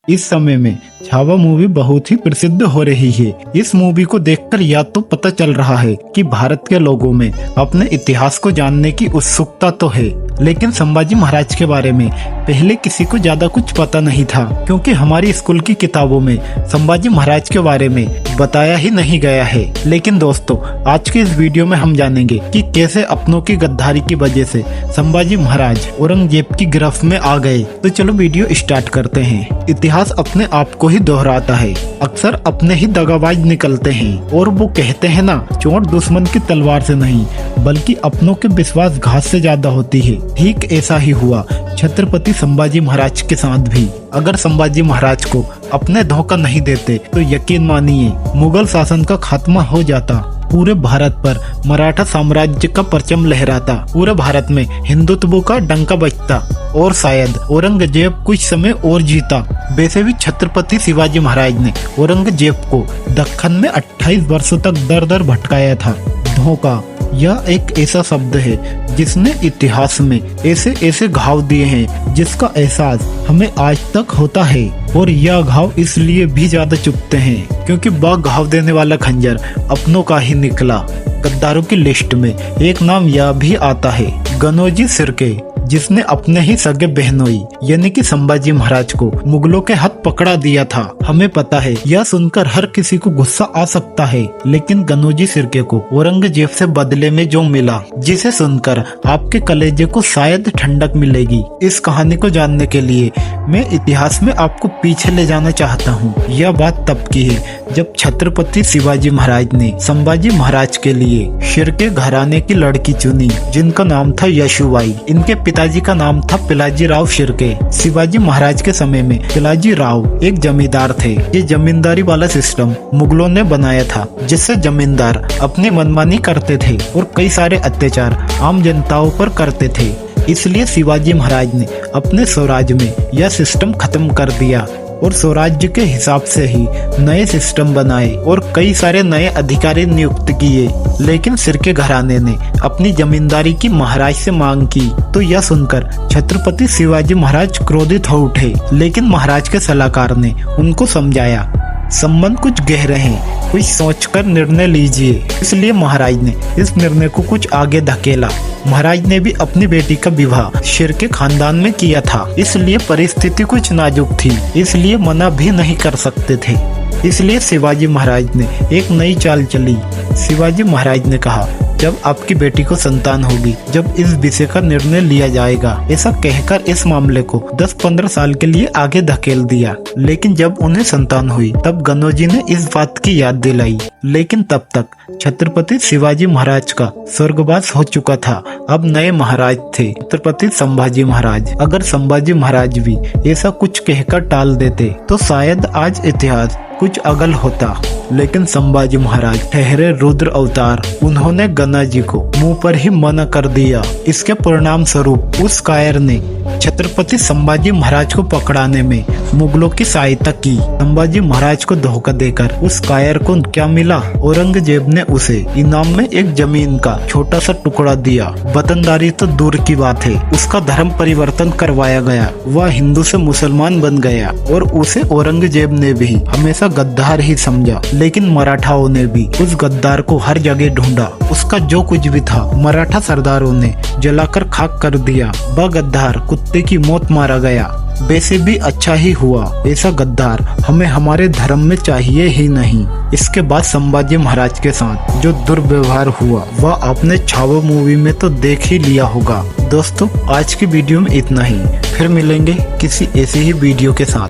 इस समय में छावा मूवी बहुत ही प्रसिद्ध हो रही है। इस मूवी को देखकर या तो पता चल रहा है कि भारत के लोगों में अपने इतिहास को जानने की उत्सुकता तो है, लेकिन संभाजी महाराज के बारे में पहले किसी को ज्यादा कुछ पता नहीं था, क्योंकि हमारी स्कूल की किताबों में संभाजी महाराज के बारे में बताया ही नहीं गया है। लेकिन दोस्तों, आज के इस वीडियो में हम जानेंगे कि कैसे अपनों की गद्दारी की वजह से संभाजी महाराज औरंगजेब की गिरफ्त में आ गए। तो चलो वीडियो स्टार्ट करते हैं। इतिहास अपने आप को ही दोहराता है, अक्सर अपने ही दगाबाज निकलते हैं, और वो कहते हैं ना, चोट दुश्मन की तलवार से नहीं बल्कि अपनों के विश्वासघात से ज्यादा होती है। ठीक ऐसा ही हुआ छत्रपति संभाजी महाराज के साथ भी। अगर संभाजी महाराज को अपने धोखा नहीं देते तो यकीन मानिए मुगल शासन का खात्मा हो जाता। पूरे भारत पर मराठा साम्राज्य का परचम लहराता, पूरे भारत में हिंदुत्व का डंका बजता और शायद औरंगजेब कुछ समय और जीता। वैसे भी छत्रपति शिवाजी महाराज ने औरंगजेब को दक्कन में 28 वर्षों तक दर दर भटकाया था। धोखा यह एक ऐसा शब्द है जिसने इतिहास में ऐसे ऐसे घाव दिए हैं जिसका एहसास हमें आज तक होता है, और यह घाव इसलिए भी ज्यादा चुभते हैं क्योंकि वह घाव देने वाला खंजर अपनों का ही निकला। गद्दारों की लिस्ट में एक नाम यह भी आता है, गनोजी सिरके, जिसने अपने ही सगे बहनोई यानी कि संभाजी महाराज को मुगलों के हाथ पकड़ा दिया था। हमें पता है यह सुनकर हर किसी को गुस्सा आ सकता है, लेकिन गनोजी सिरके को औरंगजेब से बदले में जो मिला, जिसे सुनकर आपके कलेजे को शायद ठंडक मिलेगी। इस कहानी को जानने के लिए मैं इतिहास में आपको पीछे ले जाना चाहता हूँ। यह बात तब की है जब छत्रपति शिवाजी महाराज ने संभाजी महाराज के लिए शिर्के घराने की लड़की चुनी, जिनका नाम था यशुबाई। इनके पिताजी का नाम था पिलाजी राव शिर्के। शिवाजी महाराज के समय में पिलाजी राव एक जमींदार थे। ये जमींदारी वाला सिस्टम मुगलों ने बनाया था, जिससे जमींदार अपनी मनमानी करते थे और कई सारे अत्याचार आम जनताओं पर करते थे। इसलिए शिवाजी महाराज ने अपने स्वराज्य में यह सिस्टम खत्म कर दिया और स्वराज्य के हिसाब से ही नए सिस्टम बनाए और कई सारे नए अधिकारी नियुक्त किए। लेकिन सिरके घराने ने अपनी जमींदारी की महाराज से मांग की, तो यह सुनकर छत्रपति शिवाजी महाराज क्रोधित हो उठे। लेकिन महाराज के सलाहकार ने उनको समझाया, संबंध कुछ गहरे हैं, कुछ सोचकर निर्णय लीजिए। इसलिए महाराज ने इस निर्णय को कुछ आगे धकेला। महाराज ने भी अपनी बेटी का विवाह शिर्के खानदान में किया था, इसलिए परिस्थिति कुछ नाजुक थी, इसलिए मना भी नहीं कर सकते थे। इसलिए शिवाजी महाराज ने एक नई चाल चली। शिवाजी महाराज ने कहा, जब आपकी बेटी को संतान होगी, जब इस विषय का निर्णय लिया जाएगा। ऐसा कहकर इस मामले को 10-15 साल के लिए आगे धकेल दिया। लेकिन जब उन्हें संतान हुई तब गनोजी ने इस बात की याद दिलाई। लेकिन तब तक छत्रपति शिवाजी महाराज का स्वर्गवास हो चुका था। अब नए महाराज थे, छत्रपति संभाजी महाराज। अगर संभाजी महाराज भी ऐसा कुछ कहकर टाल देते तो शायद आज इतिहास कुछ अगल होता। लेकिन संभाजी महाराज ठहरे रुद्र अवतार। उन्होंने गनाजी को मुंह पर ही मना कर दिया। इसके परिणाम स्वरूप उस कायर ने छत्रपति संभाजी महाराज को पकड़ाने में मुगलों की सहायता की। संभाजी महाराज को धोखा देकर उस कायर को क्या मिला? औरंगजेब ने उसे इनाम में एक जमीन का छोटा सा टुकड़ा दिया। वतनदारी तो दूर की बात है, उसका धर्म परिवर्तन करवाया गया। वह हिंदू से मुसलमान बन गया और उसे औरंगजेब ने भी हमेशा गद्दार ही समझा। लेकिन मराठाओं ने भी उस गद्दार को हर जगह ढूंढा। उसका जो कुछ भी था मराठा सरदारों ने जलाकर खाक कर दिया। वह गद्दार कुत्ते की मौत मारा गया। वैसे भी अच्छा ही हुआ, ऐसा गद्दार हमें हमारे धर्म में चाहिए ही नहीं। इसके बाद संभाजी महाराज के साथ जो दुर्व्यवहार हुआ वह आपने छावा मूवी में तो देख ही लिया होगा। दोस्तों, आज की वीडियो में इतना ही। फिर मिलेंगे किसी ऐसी ही वीडियो के साथ।